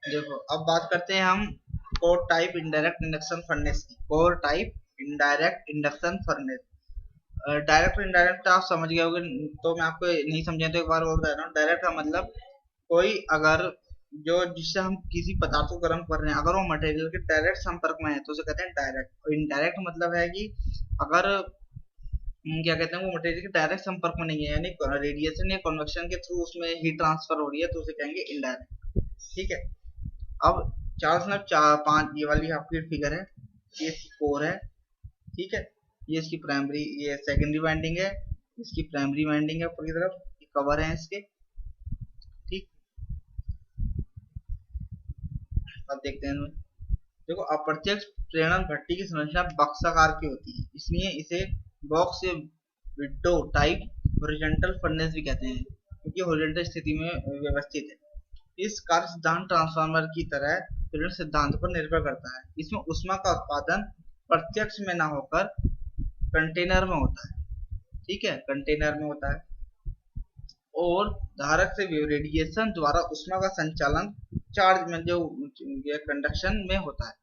देखो अब बात करते हैं हम core type indirect induction furnace की। Core type indirect induction furnace. Direct और इनडायरेक्ट आप समझ गए होंगे, तो मैं आपको नहीं समझाया तो एक बार और बता रहा हूँ। डायरेक्ट का मतलब कोई अगर जो जिससे हम किसी पदार्थ को गर्म कर रहे हैं, अगर वो मटेरियल के डायरेक्ट संपर्क में है तो उसे कहते हैं डायरेक्ट। और इनडायरेक्ट मतलब है कि अगर क्या कहते हैं वो मटेरियल के डायरेक्ट संपर्क में नहीं है, यानी रेडिएशन या कन्वेक्शन के थ्रू उसमें हीट ट्रांसफर हो रही है, तो उसे कहेंगे इनडायरेक्ट। ठीक है। अब 4/5 ये वाली आपकी फिगर है, ये इसकी कोर है। ठीक है। ये इसकी प्राइमरी, ये सेकेंडरी वाइंडिंग है, इसकी प्राइमरी वाइंडिंग है ऊपर की तरफ, ये कवर है इसके। ठीक। अब देखते हैं। देखो अप्रत्यक्ष प्रेरण भट्टी की संरचना बक्साकार की होती है, इसलिए इसे box window type horizontal furnace भी कहते हैं, क्योंकि हॉरिजॉन्टल स्थिति में व्यवस्थित है। इस कार्य सिद्धांत ट्रांसफार्मर की तरह प्रेरण सिद्धांत पर निर्भर करता है। इसमें ऊष्मा का उत्पादन प्रत्यक्ष में न होकर कंटेनर में होता है। ठीक है, कंटेनर में होता है, और धारक से रेडिएशन द्वारा ऊष्मा का संचालन चार्ज में जो कंडक्शन में होता है,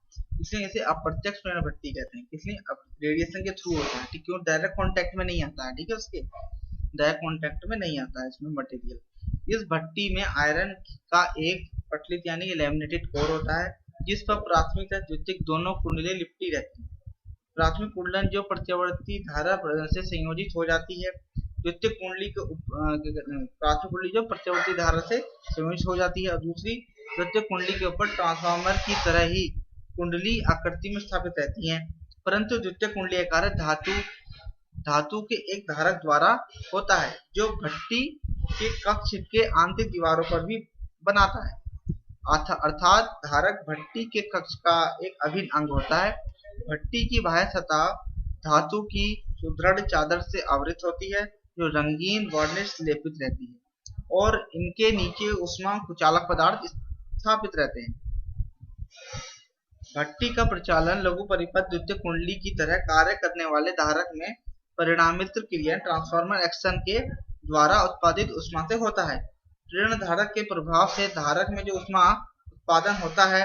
इसलिए इसे अप्रत्यक्ष प्रेरण भट्टी कहते हैं। इसलिए रेडिएशन के थ्रू होता है, क्यों डायरेक्ट कांटेक्ट में नहीं आता है। ठीक है, उसके डायरेक्ट कांटेक्ट में नहीं आता है इसमें मटेरियल। इस भट्टी में आयरन का एक पटलित यानी लैमिनेटेड कोर होता है, जिस पर प्राथमिक तथा द्वितीयक दोनों कुंडलें लिपटी रहती हैं। प्राथमिक कुंडलन जो प्रत्यावर्ती धारा से संयोजित हो जाती है, द्वितीय कुंडली के प्राथमिक कुंडली जो प्रत्यावर्ती धारा से संयोजित हो जाती है, और दूसरी द्वितीय कुंडली के ऊपर ट्रांसफार्मर की तरह ही कुंडली आकृति में स्थापित रहती है, परंतु द्वितीय कुंडली का कार्य धातु के एक धारक द्वारा होता है, जो भट्टी के कक्ष के आंतरिक दीवारों पर भी बनाता है। अर्थात धारक भट्टी के कक्ष का एक अभिन्न अंग होता है। भट्टी की बाह्य सतह धातु की सुदृढ़ चादर से आवृत होती है, जो रंगीन वार्निश लेपित रहती है, और इनके नीचे ऊष्मा कुचालक पदार्थ स्थापित रहते हैं। भट्टी का प्रचालन लघु परिपथ द्वितीय कुंडली की तरह कार्य करने वाले धारक में परिणामित्र क्रिया ट्रांसफार्मर एक्शन के द्वारा उत्पादित ऊष्मा से होता है। प्रेरण धारक के प्रभाव से धारक में जो ऊष्मा उत्पादन होता है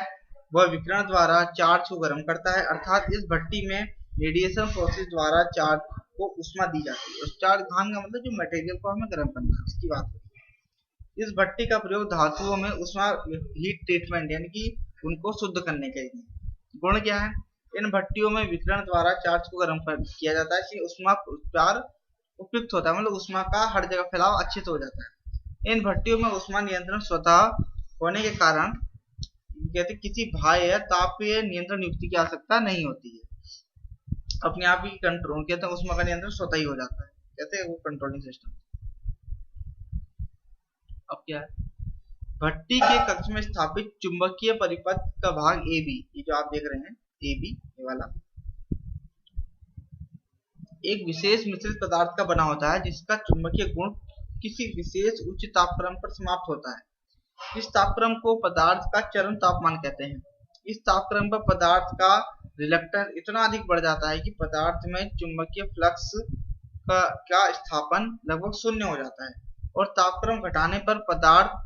वह विकिरण द्वारा चार्ज को गर्म करता है, अर्थात इस भट्टी में रेडिएशन प्रोसेस द्वारा चार्ज को ऊष्मा दी जाती है। उस चार्ज धान का मतलब जो मटेरियल को हमें गर्म करना है उसकी बात है। इस भट्टी का प्रयोग धातुओं में ऊष्मा हीट ट्रीटमेंट यानी कि उनको शुद्ध करने के लिए। गुण क्या है? इन भट्टियों में विकिरण द्वारा चार्ज को गर्म किया जाता है, इसलिए ऊष्मा उपचार उपयुक्त होता है, मतलब ऊष्मा का हर जगह फैलाव अच्छे से हो जाता है। इन भट्टियों में ऊष्मा नियंत्रण स्वतः होने के कारण कहते किसी बाह्य या तापीय नियंत्रण युक्ति की आवश्यकता नहीं होती है, अपने आप ही कंट्रोल कहते हैं ऊष्मा का नियंत्रण स्वतः ही हो जाता है, कहते हैं वो कंट्रोलिंग सिस्टम। अब क्या है? भट्टी के कक्ष में स्थापित चुंबकीय परिपथ का भाग ए बी, ये जो आप देख रहे हैं ए बी ये वाला, एक विशेष मिश्रित पदार्थ का बना होता है, जिसका चुंबकीय गुण किसी विशेष उच्च तापक्रम पर समाप्त होता है। इस तापक्रम को पदार्थ का चरम तापमान कहते हैं। इस तापक्रम पर पदार्थ का रिलक्टेंस इतना अधिक बढ़ जाता है कि पदार्थ में चुंबकीय फ्लक्स का स्थापन लगभग शून्य हो जाता है, और तापक्रम घटाने पर पदार्थ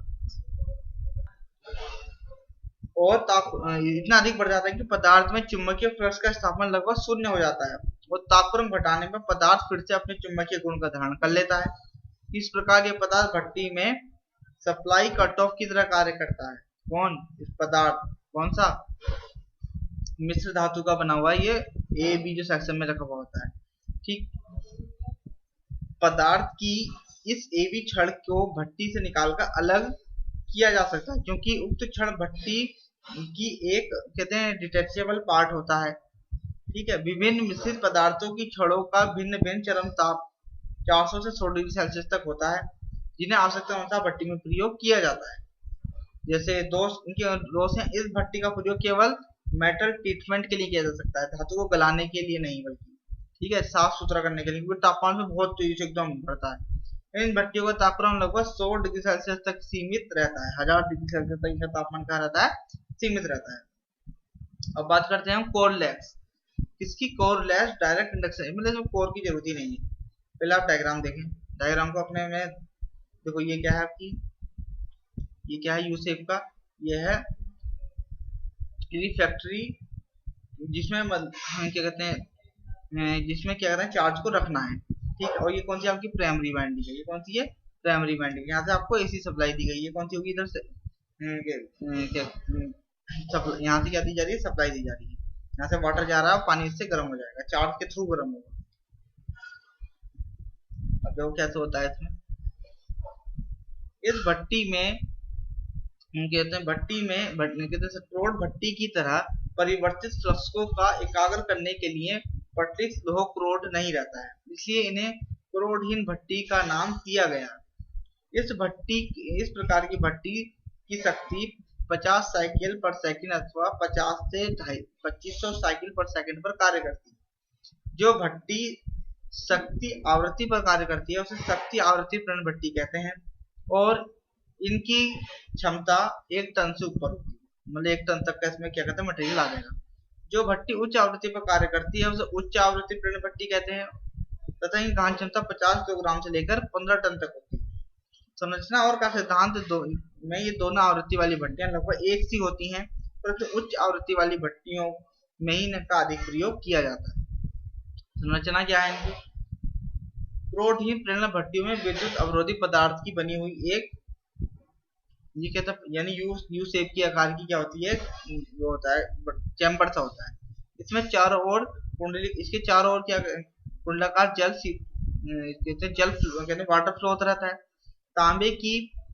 इतना अधिक बढ़ जाता है कि पदार्थ में चुंबकीय फ्लक्स का स्थापन लगभग शून्य हो जाता है, और तापक्रम घटाने पर पदार्थ फिर से अपने चुंबकीय गुण का धारण कर लेता है। इस प्रकार ये पदार्थ भट्टी में सप्लाई कट ऑफ की तरह कार्य करता है। कौन? इस पदार्थ कौन सा? मिश्र धातु का बना हुआ है, ये ए बी जो सेक्शन में रखा हुआ होता है। ठीक। पदार्थ की इस ए बी छड़ को भट्टी से निकालकर अलग किया जा सकता है, क्योंकि उक्त छड़ भट्टी की एक कहते हैं डिटैचेबल पार्ट होता है। ठीक है। विभिन्न मिश्रित पदार्थों की छड़ों का भिन्न भिन्न चरम ताप 400 से 100 डिग्री सेल्सियस तक होता है, जिन्हें आवश्यकता अनुसार भट्टी में प्रयोग किया जाता है। जैसे दोष हैं, इस भट्टी का प्रयोग केवल मेटल ट्रीटमेंट के लिए किया जा सकता है, धातु को गलाने के लिए नहीं, बल्कि ठीक है साफ सुथरा करने के लिए, क्योंकि तापमान में बहुत तेजी से एकदम बढ़ता है। इन भट्टियों का तापमान लगभग 100 डिग्री सेल्सियस तक सीमित रहता है, 1000 डिग्री सेल्सियस तक इनका तापमान कहाँ रहता है? सीमित रहता है। अब बात करते हैं हम कोरलेस। किसकी? कोरलेस डायरेक्ट इंडक्शन, मतलब इसमें कोर की जरूरत ही नहीं है। पहले आप डायग्राम देखें, डायग्राम को अपने में देखो, ये क्या है आपकी, ये क्या है यू शेप का, ये है यदि फैक्ट्री जिसमें क्या कहते हैं, जिसमें क्या कहते हैं चार्ज को रखना है, ठीक है। और ये कौन सी आपकी प्राइमरी वाइंडिंग है, ये कौन सी है, प्राइमरी वाइंडिंग। यहाँ से आपको एसी सप्लाई दी गई है, कौन सी होगी, इधर से यहाँ से क्या दी जा रही है, सप्लाई दी जा रही है। यहाँ से वाटर जा रहा है, पानी इससे गर्म हो जाएगा, चार्ज के थ्रू गर्म होगा। अब देखो कैसे होता है इसमें। इस भट्टी में कहते हैं, भट्टी में कहते हैं करोड़ भट्टी की तरह परिवर्तित फ्लक्सों का एकाग्र करने के लिए पट्टिक लोह क्रोड नहीं रहता है, इसलिए इन्हें क्रोडहीन भट्टी का नाम दिया गया। इस प्रकार की भट्टी की शक्ति 50 साइकिल पर सेकंड अथवा 50 से 2500 साइकिल पर सेकंड पर कार्य करती है। जो भट्टी शक्ति आवृत्ति पर कार्य करती है उसे शक्ति आवृत्ति प्रेरण भट्टी कहते हैं, और इनकी क्षमता 1 टन से ऊपर होती है, मतलब 1 टन तक का इसमें क्या कहते हैं मटेरियल आ जाएगा। जो भट्टी उच्च आवृत्ति पर कार्य करती है उसे उच्च आवृत्ति प्रेरण भट्टी कहते हैं, तथा इनकी दहन क्षमता 50 किलोग्राम से लेकर 15 टन तक होती है। संरचना और का सिद्धांत में ये दोनों आवृत्ति वाली भट्टियां लगभग एक सी होती हैं, परंतु उच्च आवृत्ति वाली भट्टियों में ही इनका अधिक प्रयोग किया जाता है। संरचना क्या है इनकी, क्रोडहीन प्रेरण भट्टियों में विद्युत अवरोधी पदार्थ की बनी हुई एक, ये कहता है यानी यू शेप की आकार की क्या होती है, वो होता है चैम्बर सा होता है। इसमें चारों ओर कुंडली, इसके चारों ओर क्या कुंडलाकार जल कहते हैं, जल कहते हैं वाटर फ्लो होता रहता है। तांबे की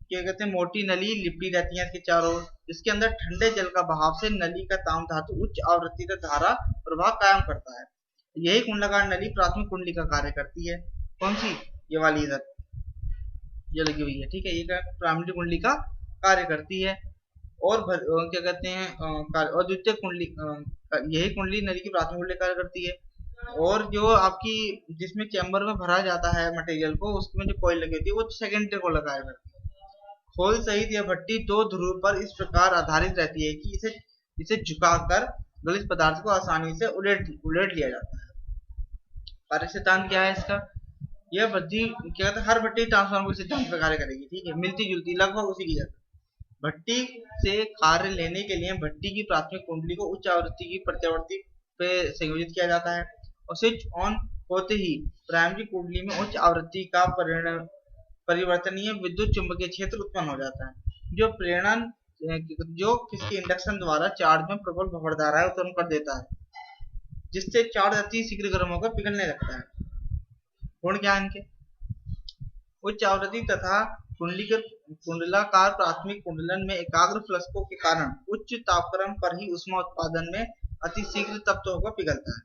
क्या कहते हैं मोटी नली लिपटी रहती है इसके चारों ओर, जिसके अंदर ठंडे जल का बहाव से नली का ताम धातु उच्च आवृत्ति का धारा प्रवाह कायम करता है। यही कुंडलाकार नली प्राथमिक कुंडली का कार्य करती है। कौन सी, ये वाली इधर ये लगी हुई है, ठीक है, ये प्राइमरी कुंडली का कार्य करती है। और क्या कहते हैं और द्वितीय कुंडली, यही कुंडली नली की प्राथमिक कुंडली कार्य करती है। और जो आपकी जिसमें चैम्बर में भरा जाता है मटेरियल को, उसमें जो कॉइल लगी होती है वो सेकेंडरी को लगाया करती है। खोल सहित यह भट्टी 2 ध्रुव पर इस प्रकार आधारित रहती है कि इसे झुकाकर गलित पदार्थ को आसानी से उलट लिया जाता है। कार्य सिद्धांत क्या है इसका, यह भट्टी क्या कहते हैं, हर भट्टी ट्रांसफार्मर के सिद्धांत पर कार्य करेगी, ठीक है, मिलती जुलती लगभग उसी की जैसा। भट्टी से कार्य लेने के लिए भट्टी की प्राथमिक कुंडली को उच्च आवृत्ति की प्रत्यावर्ती पे संयोजित किया जाता है, और स्विच ऑन होते ही प्राइमरी कुंडली में उच्च आवृत्ति का परिवर्तनीय विद्युत चुंबकीय क्षेत्र उत्पन्न हो जाता है, जो किसके इंडक्शन द्वारा चार्ज में प्रबल भंवर धारा उत्पन्न कर देता है, जिससे चार्ज अति शीघ्र गर्म होकर पिघलने लगता है। गुण क्या है इनके, उच्च आवृत्ति तथा कुंडलाकार प्राथमिक कुंडलन में एकाग्र फ्लक्सों के कारण उच्च तापक्रम पर ही ऊष्मा उत्पादन में अति शीघ्र तप्त होकर पिघलता है।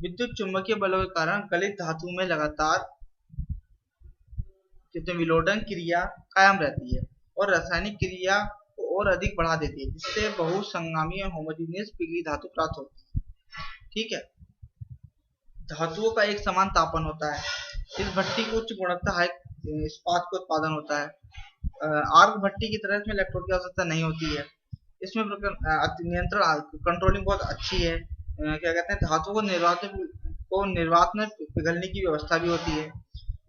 विद्युत चुंबकीय बलों के कारण गलित धातु में लगातार विलोडन क्रिया कायम रहती है और रासायनिक क्रिया को और अधिक बढ़ा देती है, जिससे बहुसंगामी और होमोजेनियस पिघली धातु प्राप्त होती है, ठीक है। धातुओं का एक समान तापन होता है। इस भट्टी को उच्च गुणवत्ता इस्पात का उत्पादन होता है। आर्क भट्टी की तरह इसमें इलेक्ट्रोड की आवश्यकता नहीं होती है। इसमें नियंत्रण कंट्रोलिंग बहुत अच्छी है। क्या कहते हैं, धातु को निर्वात में पिघलने की व्यवस्था भी होती है।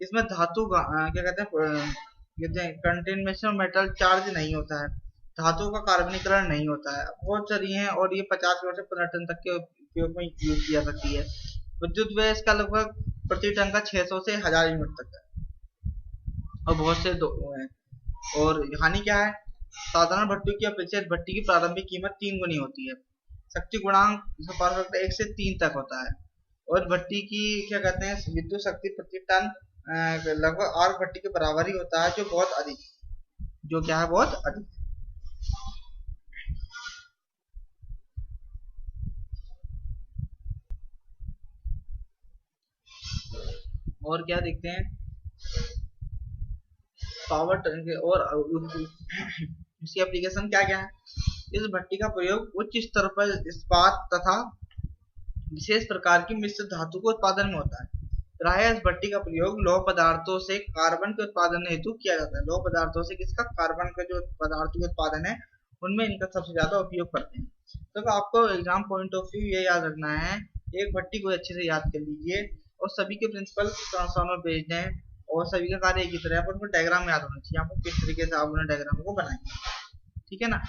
इसमें धातु क्या कहते हैं कंटेनमेशन मेटल चार्ज नहीं होता है, धातु का कार्बनीकरण नहीं होता है, बहुत सारी हैं, और ये 50 से 15 टन तक के उपयोग में यूज किया सकती है। विद्युत व्यय इसका लगभग प्रति टन का 600 से 1000 यूनिट तक है, और बहुत से हैं। और हानि क्या है, साधारण भट्टियों की अपेक्षा इस भट्टी की प्रारंभिक कीमत 3 गुनी होती है। शक्ति गुणांक 1 से 3 तक होता है, और भट्टी की क्या कहते हैं विद्युत शक्ति प्रति टन लगभग आर्क भट्टी के बराबर ही होता है, जो बहुत अधिक, जो क्या है बहुत अधिक। और क्या देखते हैं, पावर और इसकी एप्लीकेशन क्या क्या है। इस भट्टी का प्रयोग उच्च स्तर पर इस्पात तथा विशेष प्रकार की मिश्र धातु के उत्पादन में होता है। प्रायः इस भट्टी का प्रयोग लौह पदार्थों से कार्बन के उत्पादन हेतु किया जाता है। लौह पदार्थों से किसका, कार्बन का जो पदार्थों के उत्पादन है उनमें इनका सबसे ज्यादा उपयोग करते हैं। तो आपको एग्जाम पॉइंट ऑफ व्यू ये याद रखना है, एक भट्टी को अच्छे से याद कर लीजिए, और सभी के प्रिंसिपल ट्रांसफार्मर भेज दें, और सभी का कार्य एक ही तरह है, पर उनको डायग्राम याद होना चाहिए आपको, किस तरीके से आप उन्हें डायग्राम को बनाएंगे, ठीक है ना।